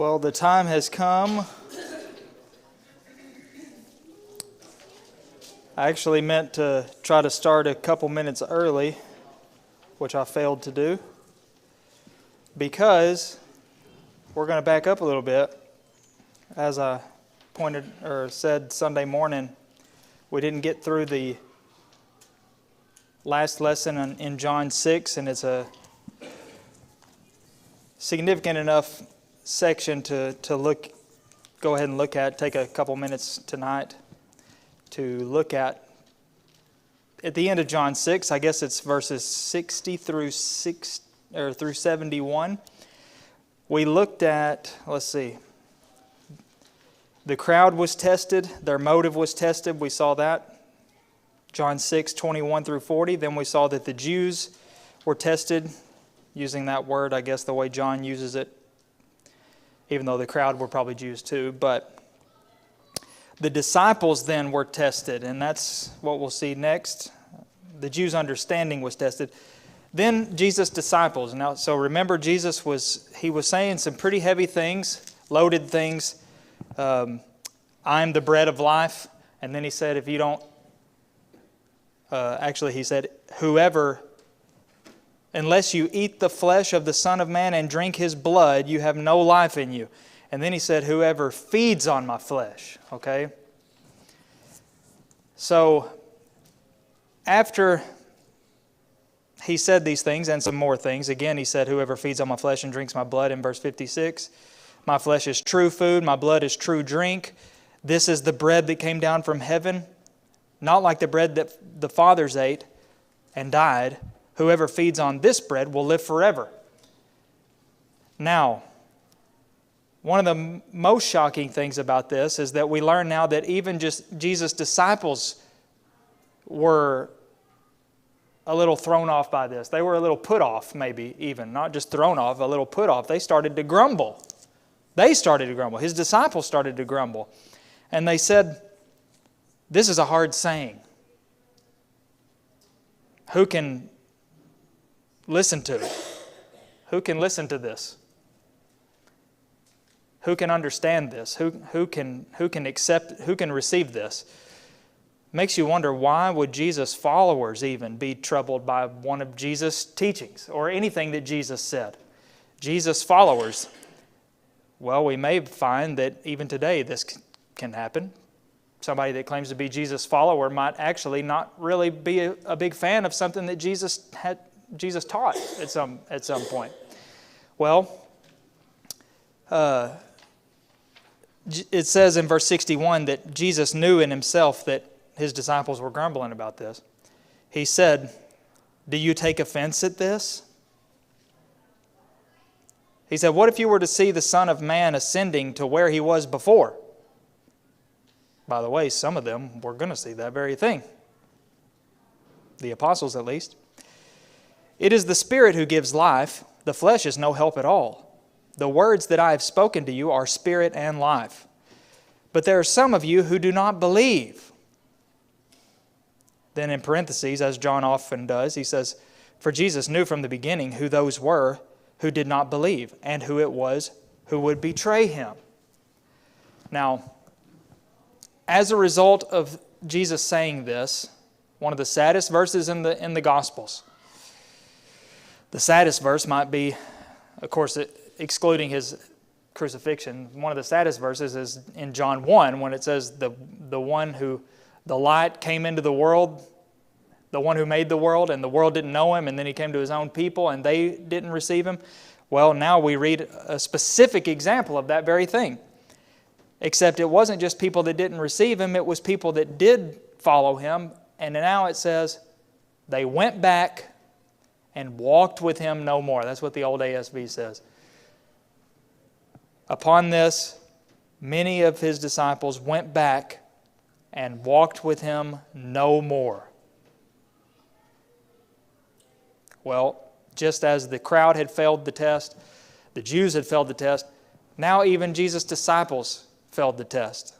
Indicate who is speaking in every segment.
Speaker 1: Well, the time has come. I actually meant to try to start a couple minutes early, which I failed to do, because we're going to back up a little bit. As I said Sunday morning, we didn't get through the last lesson in John 6, and it's a significant enough section to go ahead and look at. Take a couple minutes tonight to look at the end of John 6. I guess it's verses 60 through 71. We looked at, the crowd was tested, their motive was tested. We saw that. John 6, 21 through 40. Then we saw that the Jews were tested, using that word, I guess, the way John uses it, even though the crowd were probably Jews too. But the disciples then were tested, and that's what we'll see next. The Jews' understanding was tested. Then Jesus' disciples. Now, so remember, Jesus was saying some pretty heavy things, loaded things. I'm the bread of life. And then he said, if you don't, he said, whoever, unless you eat the flesh of the Son of Man and drink His blood, you have no life in you. And then He said, whoever feeds on my flesh. Okay? So, after He said these things and some more things, again He said, whoever feeds on my flesh and drinks my blood in verse 56. My flesh is true food, my blood is true drink. This is the bread that came down from heaven, not like the bread that the fathers ate and died. Whoever feeds on this bread will live forever. Now, one of the most shocking things about this is that we learn now that even just Jesus' disciples were a little thrown off by this. They were a little put off, maybe even. Not just thrown off, a little put off. They started to grumble. His disciples started to grumble. And they said, this is a hard saying. Who can listen to it? Who can listen to this? Who can understand this? Who can accept, who can receive this? Makes you wonder, why would Jesus' followers even be troubled by one of Jesus' teachings or anything that Jesus said? Jesus' followers. Well, we may find that even today this can happen. Somebody that claims to be Jesus' follower might actually not really be a big fan of something that Jesus taught at some point. Well, it says in verse 61 that Jesus knew in Himself that His disciples were grumbling about this. He said, do you take offense at this? He said, what if you were to see the Son of Man ascending to where He was before? By the way, some of them were going to see that very thing. The apostles, at least. It is the Spirit who gives life. The flesh is no help at all. The words that I have spoken to you are spirit and life. But there are some of you who do not believe. Then in parentheses, as John often does, he says, for Jesus knew from the beginning who those were who did not believe, and who it was who would betray Him. Now, as a result of Jesus saying this, one of the saddest verses in the Gospels, the saddest verse might be, of course, excluding His crucifixion, one of the saddest verses is in John 1, when it says the light came into the world, the one who made the world, and the world didn't know Him, and then He came to His own people, and they didn't receive Him. Well, now we read a specific example of that very thing. Except it wasn't just people that didn't receive Him, it was people that did follow Him, and now it says, they went back and walked with Him no more. That's what the old ASV says. Upon this, many of His disciples went back and walked with Him no more. Well, just as the crowd had failed the test, the Jews had failed the test, now even Jesus' disciples failed the test.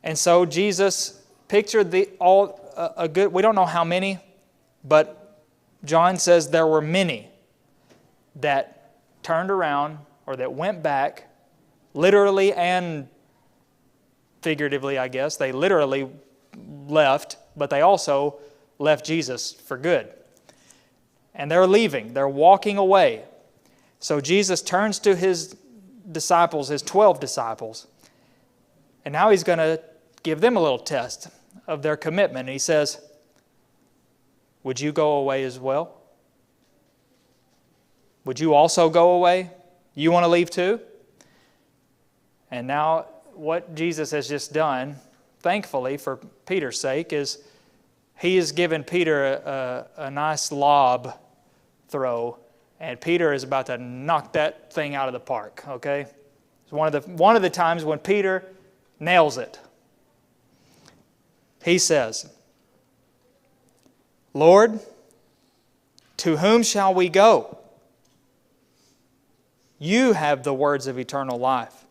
Speaker 1: And so Jesus pictured we don't know how many, but John says there were many that turned around or that went back literally and figuratively, I guess. They literally left, but they also left Jesus for good. And they're leaving. They're walking away. So Jesus turns to his disciples, his 12 disciples, and now he's going to give them a little test of their commitment. And he says, would you go away as well? Would you also go away? You want to leave too? And now what Jesus has just done, thankfully for Peter's sake, is he has given Peter a nice lob throw, and Peter is about to knock that thing out of the park, okay? It's one of the times when Peter nails it. He says, Lord, to whom shall we go? You have the words of eternal life.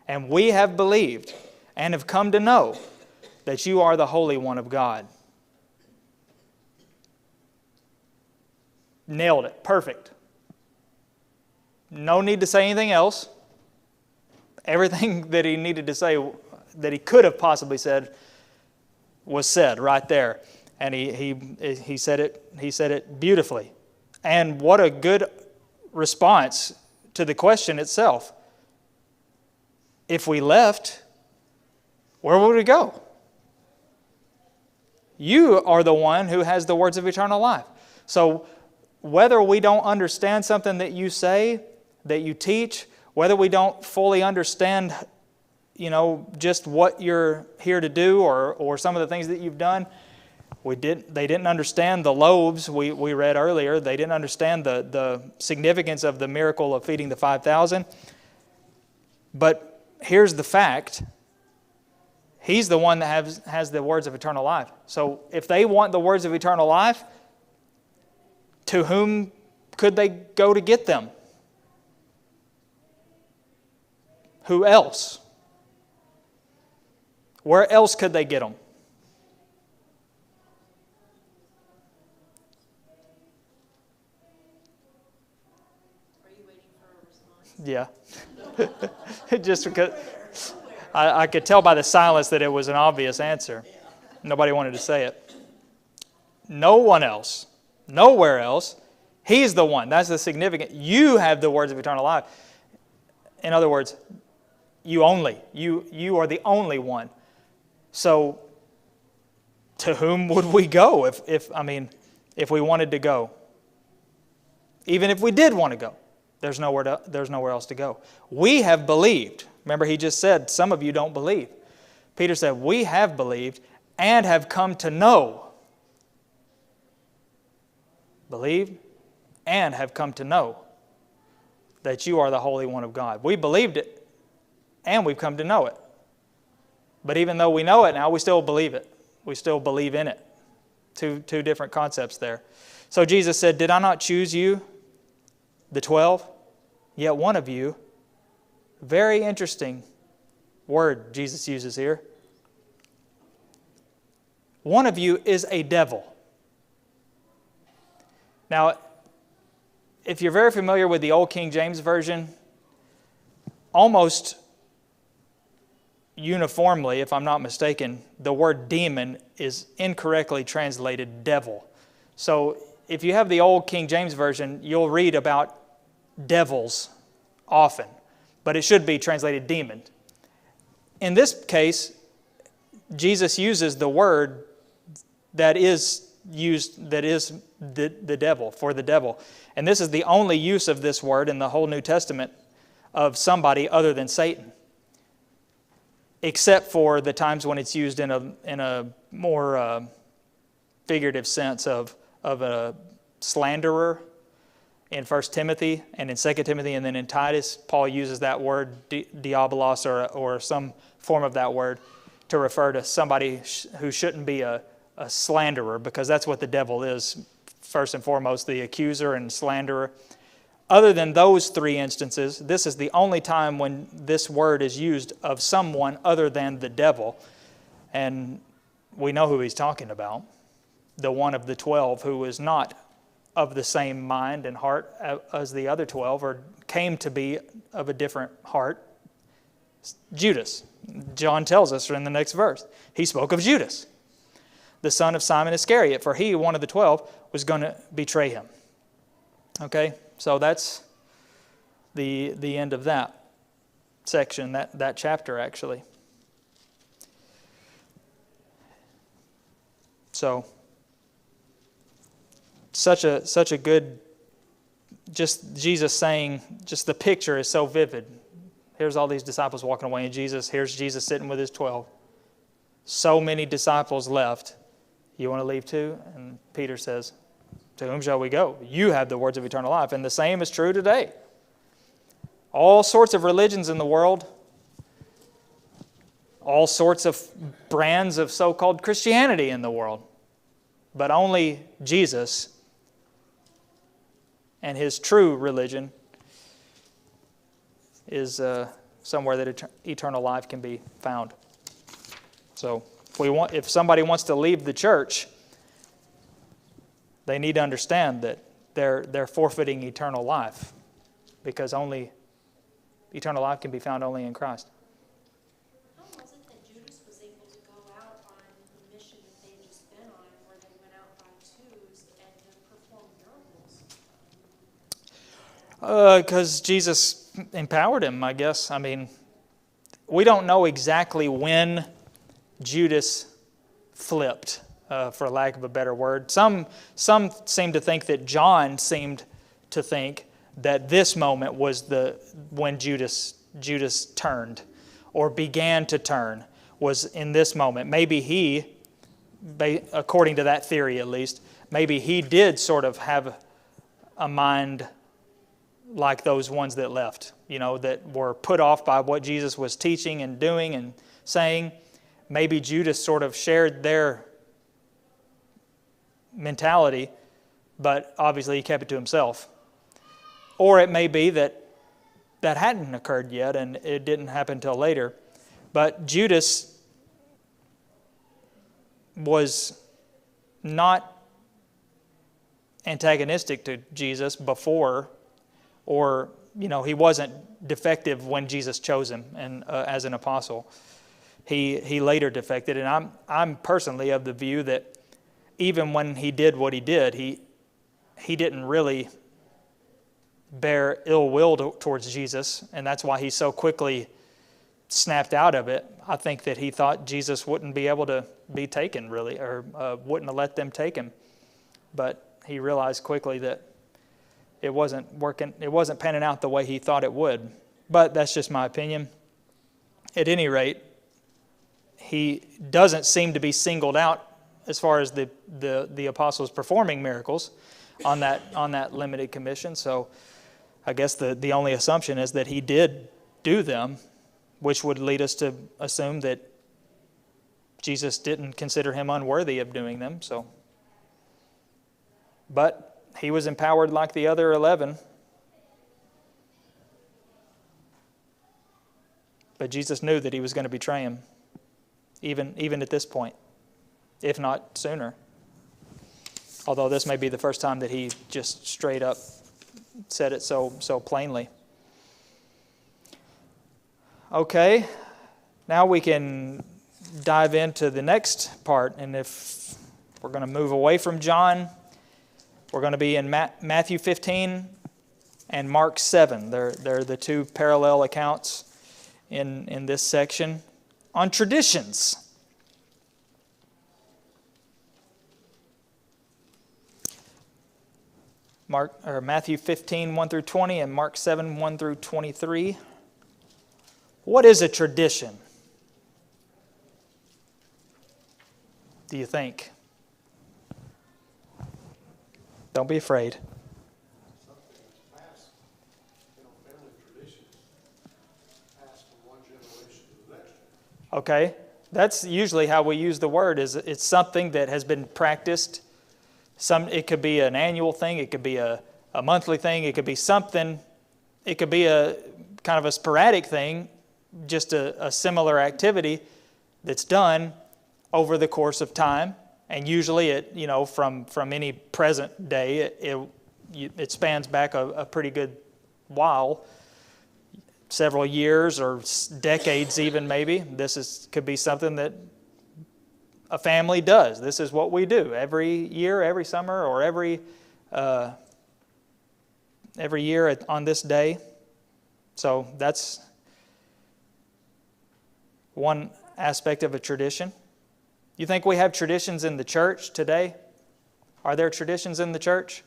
Speaker 1: And we have believed and have come to know that you are the Holy One of God. Nailed it. Perfect. No need to say anything else. Everything that he needed to say, that he could have possibly said, was said right there. And he said it beautifully. And what a good response to the question itself. If we left, where would we go? You are the one who has the words of eternal life. So whether we don't understand something that you say, that you teach, whether we don't fully understand, just what you're here to do or some of the things that you've done, they didn't understand the loaves we read earlier. They didn't understand the significance of the miracle of feeding the 5,000. But here's the fact. He's the one that has the words of eternal life. So if they want the words of eternal life, to whom could they go to get them? Who else? Where else could they get them?
Speaker 2: Are you waiting for a response?
Speaker 1: Yeah. Just because I could tell by the silence that it was an obvious answer. Nobody wanted to say it. No one else. Nowhere else. He's the one. That's the significant. You have the words of eternal life. In other words, you only. You are the only one. So, to whom would we go if we wanted to go? Even if we did want to go, there's nowhere else to go. We have believed. Remember, he just said, some of you don't believe. Peter said, we have believed and have come to know. Believed and have come to know that you are the Holy One of God. We believed it and we've come to know it. But even though we know it now, we still believe it. We still believe in it. Two different concepts there. So Jesus said, did I not choose you, the 12? Yet one of you, very interesting word Jesus uses here. One of you is a devil. Now, if you're very familiar with the Old King James Version, almost uniformly, if I'm not mistaken, the word demon is incorrectly translated devil. So if you have the Old King James Version, you'll read about devils often, but it should be translated demon. In this case, Jesus uses the word that is the devil, for the devil. And this is the only use of this word in the whole New Testament of somebody other than Satan, except for the times when it's used in a more figurative sense of a slanderer in 1 Timothy and in 2 Timothy, and then in Titus, Paul uses that word, diabolos, or some form of that word, to refer to somebody who shouldn't be a slanderer, because that's what the devil is, first and foremost, the accuser and slanderer. Other than those three instances, this is the only time when this word is used of someone other than the devil. And we know who he's talking about, the one of the 12 who is not of the same mind and heart as the other 12, or came to be of a different heart Judas. John tells us in the next verse. He spoke of Judas, the son of Simon Iscariot, for he, one of the 12, was going to betray him. Okay, so that's the end of that section, that chapter actually. So, such a good, just Jesus saying, just the picture is so vivid. Here's all these disciples walking away, and here's Jesus sitting with his 12. So many disciples left. You want to leave too? And Peter says, to whom shall we go? You have the words of eternal life. And the same is true today. All sorts of religions in the world, all sorts of brands of so-called Christianity in the world, but only Jesus and his true religion is somewhere that eternal life can be found. So if somebody wants to leave the church, they need to understand that they're forfeiting eternal life, because only eternal life can be found only in Christ.
Speaker 2: How was it that Judas was able to go out on the mission that they had just been on, where they went out by twos and to perform miracles?
Speaker 1: Because Jesus empowered him, I guess. I mean, we don't know exactly when Judas flipped, for lack of a better word. Some seem to think that John seemed to think that this moment was when Judas turned, or began to turn, was in this moment. Maybe he, according to that theory at least, maybe he did sort of have a mind like those ones that left, that were put off by what Jesus was teaching and doing and saying. Maybe Judas sort of shared their mentality, but obviously he kept it to himself. Or it may be that hadn't occurred yet and it didn't happen until later. But Judas was not antagonistic to Jesus before, or he wasn't defective when Jesus chose him and as an apostle. He later defected, and I'm personally of the view that even when he did what he did, he didn't really bear ill will towards Jesus, and that's why he so quickly snapped out of it. I think that he thought Jesus wouldn't be able to be taken, really, or wouldn't have let them take him. But he realized quickly that it wasn't working, it wasn't panning out the way he thought it would. But that's just my opinion. At any rate, he doesn't seem to be singled out as far as the apostles performing miracles on that limited commission. So I guess the only assumption is that he did do them, which would lead us to assume that Jesus didn't consider him unworthy of doing them. So, but he was empowered like the other 11. But Jesus knew that he was going to betray him, even at this point, if not sooner. Although this may be the first time that he just straight up said it so plainly. Okay, now we can dive into the next part. And if we're going to move away from John, we're going to be in Matthew 15 and Mark 7. They're the two parallel accounts in this section on traditions. Matthew 15, 1 through 20, and Mark 7, 1 through 23. What is a tradition, do you think? Don't be afraid.
Speaker 3: Something that's passed, family traditions, passed from one generation to the next.
Speaker 1: Okay, that's usually how we use the word. Is it's something that has been practiced. It could be an annual thing. It could be a monthly thing. It could be something. It could be a kind of a sporadic thing, just a similar activity that's done over the course of time. And usually, from any present day, it spans back a pretty good while. several years or decades even maybe. Could be something that a family does. This is what we do every year, every summer, or every year on this day. So that's one aspect of a tradition. You think we have traditions in the church today? Are there traditions in the church?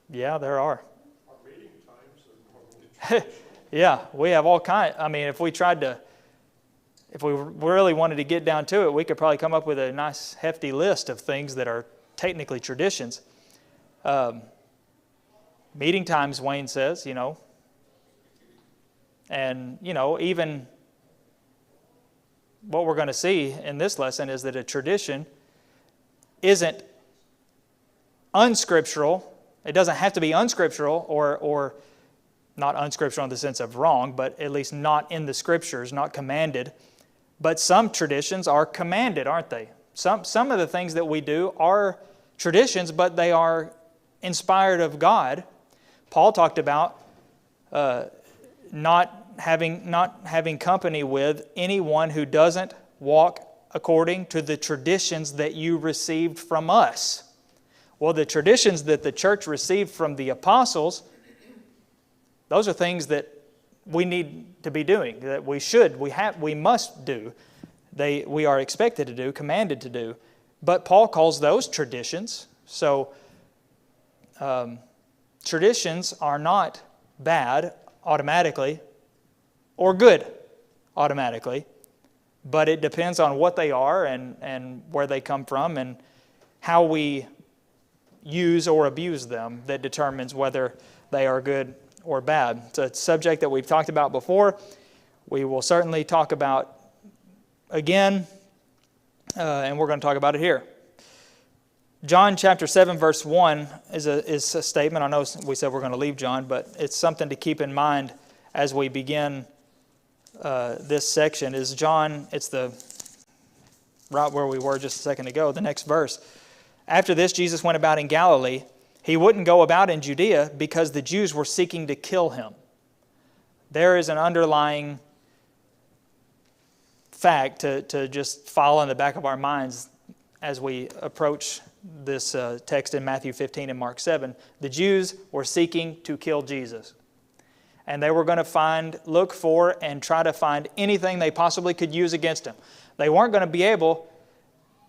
Speaker 1: Yeah, there are.
Speaker 3: Our meeting times are normally.
Speaker 1: Yeah, we have all kinds. I mean, if we really wanted to get down to it, we could probably come up with a nice hefty list of things that are technically traditions. Meeting times, Wayne says, and, even what we're going to see in this lesson is that a tradition isn't unscriptural. It doesn't have to be unscriptural or not unscriptural in the sense of wrong, but at least not in the Scriptures, not commanded. But some traditions are commanded, aren't they? Some of the things that we do are traditions, but they are inspired of God. Paul talked about not having company with anyone who doesn't walk according to the traditions that you received from us. Well, the traditions that the church received from the apostles, those are things that we need to be doing, that we must do. We are expected to do, commanded to do. But Paul calls those traditions. So traditions are not bad automatically or good automatically, but it depends on what they are and where they come from and how we use or abuse them that determines whether they are good or bad. It's a subject that we've talked about before. We will certainly talk about again, and we're going to talk about it here. John chapter 7 verse 1 is a statement. I know we said we're going to leave John, but it's something to keep in mind as we begin this section. It's right where we were just a second ago, the next verse. After this, Jesus went about in Galilee. He wouldn't go about in Judea because the Jews were seeking to kill him. There is an underlying fact to just follow in the back of our minds as we approach this text in Matthew 15 and Mark 7. The Jews were seeking to kill Jesus. And they were going to look for and try to find anything they possibly could use against him. They weren't going to be able.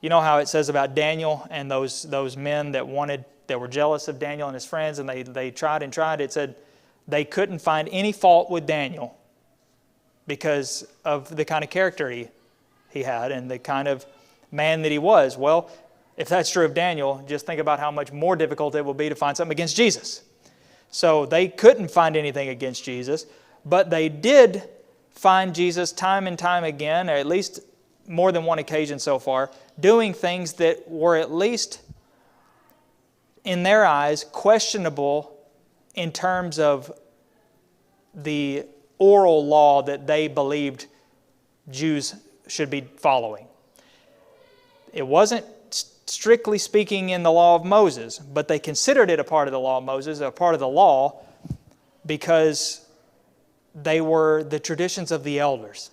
Speaker 1: You know how it says about Daniel and those men that were jealous of Daniel and his friends, and they tried and tried. It said they couldn't find any fault with Daniel because of the kind of character he had and the kind of man that he was. Well, if that's true of Daniel, just think about how much more difficult it will be to find something against Jesus. So they couldn't find anything against Jesus, but they did find Jesus time and time again, or at least more than one occasion so far, doing things that were at least, in their eyes, questionable in terms of the oral law that they believed Jews should be following. It wasn't strictly speaking in the law of Moses, but they considered it a part of the law of Moses, a part of the law, because they were the traditions of the elders.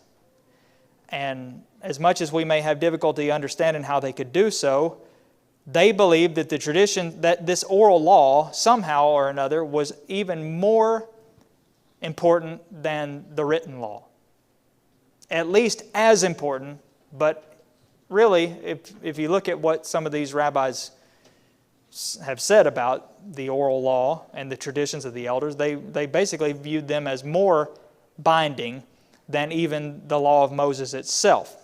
Speaker 1: And as much as we may have difficulty understanding how they could do so, they believed that the tradition, that this oral law, somehow or another, was even more important than the written law. At least as important, but really, if you look at what some of these rabbis have said about the oral law and the traditions of the elders, they basically viewed them as more binding than even the law of Moses itself.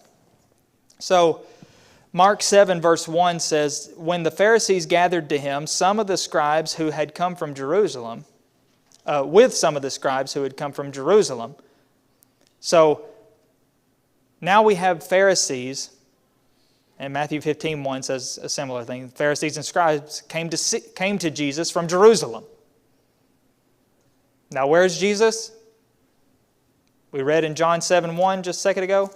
Speaker 1: So, Mark 7 verse 1 says, when the Pharisees gathered to him, some of the scribes who had come from Jerusalem, So, now we have Pharisees, and Matthew 15:1 says a similar thing. Pharisees and scribes came to Jesus from Jerusalem. Now, where's Jesus? We read in John 7:1 just a second ago.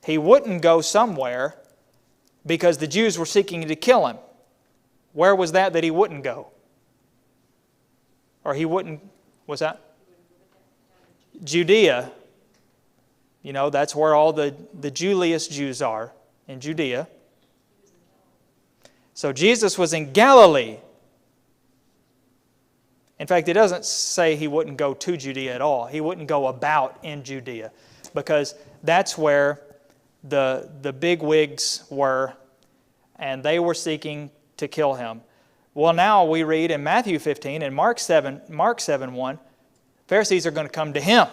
Speaker 1: He wouldn't go somewhere because the Jews were seeking to kill him. Where was that he wouldn't go? Or he wouldn't, what's that? Judea. You know, that's where all the Julius Jews are, in Judea. So Jesus was in Galilee. In fact, it doesn't say he wouldn't go to Judea at all. He wouldn't go about in Judea, because that's where the bigwigs were, and they were seeking to kill him. Well, now we read in Matthew 15 and Mark 7:1, Pharisees are going to come to him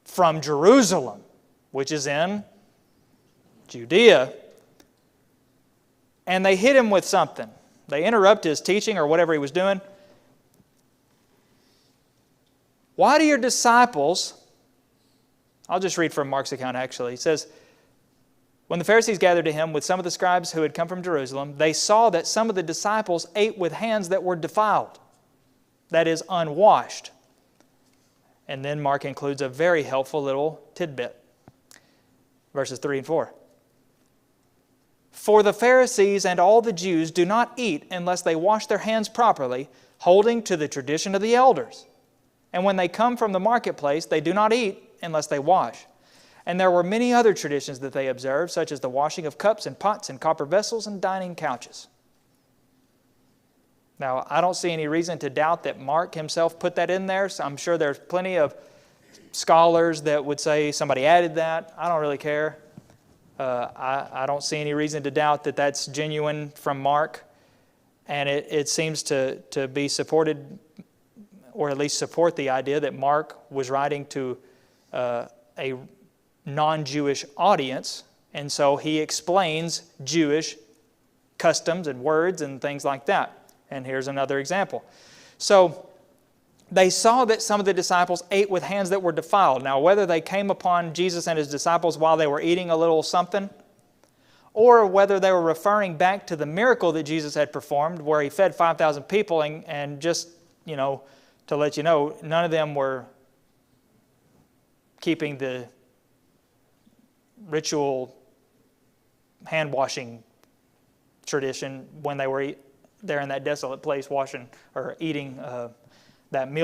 Speaker 1: from Jerusalem, which is in Judea. And they hit him with something. They interrupt his teaching or whatever he was doing. Why do your disciples, I'll just read from Mark's account actually. It says, when the Pharisees gathered to him with some of the scribes who had come from Jerusalem, they saw that some of the disciples ate with hands that were defiled, that is, unwashed. And then Mark includes a very helpful little tidbit. Verses 3 and 4. For the Pharisees and all the Jews do not eat unless they wash their hands properly, holding to the tradition of the elders. And when they come from the marketplace, they do not eat unless they wash. And there were many other traditions that they observed, such as the washing of cups and pots and copper vessels and dining couches. Now, I don't see any reason to doubt that Mark himself put that in there. So I'm sure there's plenty of scholars that would say somebody added that. I don't really care. I don't see any reason to doubt that that's genuine from Mark. And it seems to be supported, or at least support the idea that Mark was writing to a non-Jewish audience. And so he explains Jewish customs and words and things like that. And here's another example. So they saw that some of the disciples ate with hands that were defiled. Now, whether they came upon Jesus and his disciples while they were eating a little something, or whether they were referring back to the miracle that Jesus had performed where he fed 5,000 people, and just, you know, to let you know, none of them were keeping the ritual hand-washing tradition when they were there in that desolate place washing or eating that meal